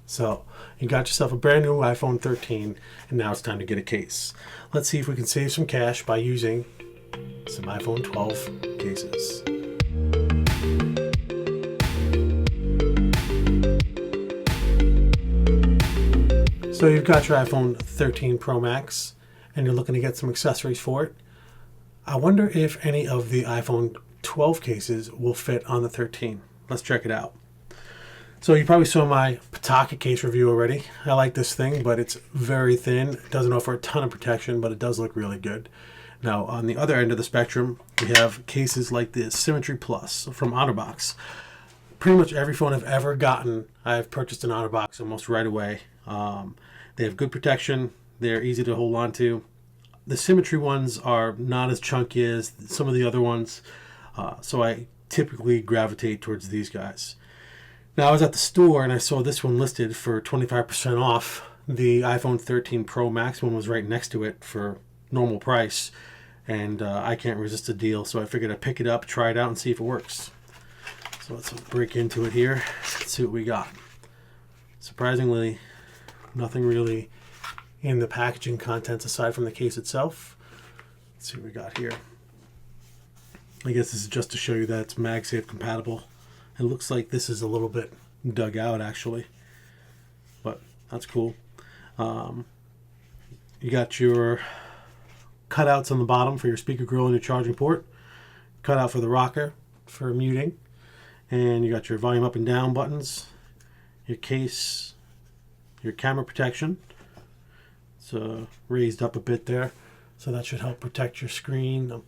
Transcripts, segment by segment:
So you got yourself a brand new iPhone 13, and now it's time to get a case. Let's see if we can save some cash by using some iPhone 12 cases. So you've got your iPhone 13 Pro Max, and you're looking to get some accessories for it. I wonder if any of the iPhone 12 cases will fit on the 13. Let's check it out. So you probably saw my Pataka case review already. I like this thing, but it's very thin. It doesn't offer a ton of protection, but it does look really good. Now, on the other end of the spectrum, we have cases like the Symmetry Plus from OtterBox. Pretty much every phone I've ever gotten, I've purchased an OtterBox almost right away. They have good protection. They're easy to hold on to. The Symmetry ones are not as chunky as some of the other ones, so I typically gravitate towards these guys. Now, I was at the store and I saw this one listed for 25% off. The iPhone 13 Pro Max one was right next to it for normal price, and I can't resist a deal, so I figured I'd pick it up, try it out, and see if it works. So let's break into it here. Let's see what we got. Surprisingly, nothing really in the packaging contents aside from the case itself. Let's see what we got here. I guess this is just to show you that it's MagSafe compatible. It looks like this is a little bit dug out actually, but that's cool. You got your cutouts on the bottom for your speaker grill and your charging port, cutout for the rocker for muting, and you got your volume up and down buttons, your case, your camera protection. It's raised up a bit there, so that should help protect your screen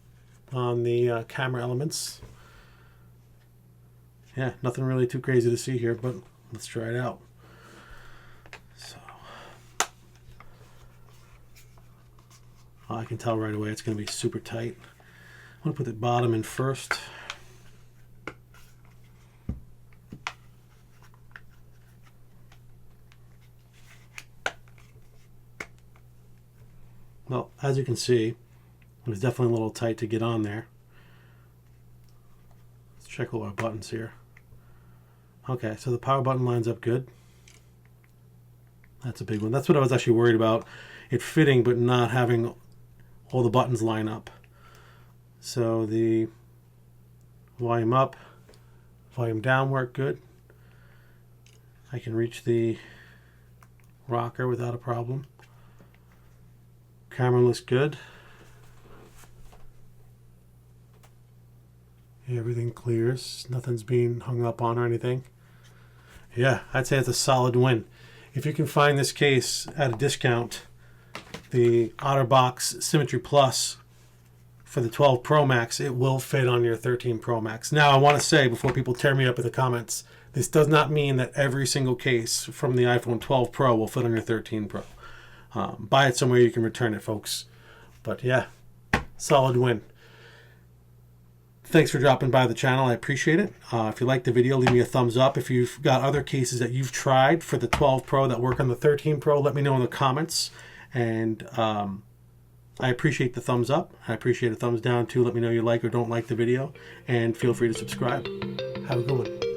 on the camera elements. Yeah, nothing really too crazy to see here, but let's try it out. So, I can tell right away it's going to be super tight. I'm going to put the bottom in first. Well, as you can see, it was definitely a little tight to get on there. Let's check all our buttons here. Okay, so the power button lines up good. That's a big one. That's what I was actually worried about. It fitting but not having all the buttons line up. So the volume up, volume down work good. I can reach the rocker without a problem. Camera looks good. Everything clears. Nothing's being hung up on or anything. Yeah, I'd say it's a solid win. If you can find this case at a discount, the OtterBox Symmetry Plus for the 12 Pro Max, it will fit on your 13 Pro Max. Now, I want to say, before people tear me up in the comments, this does not mean that every single case from the iPhone 12 Pro will fit on your 13 Pro. Buy it somewhere you can return it, folks. But yeah, solid win. Thanks for dropping by the channel. I appreciate it. If you liked the video, leave me a thumbs up. If you've got other cases that you've tried for the 12 Pro that work on the 13 Pro, let me know in the comments. And I appreciate the thumbs up. I appreciate a thumbs down too. Let me know you like or don't like the video. And feel free to subscribe. Have a good one.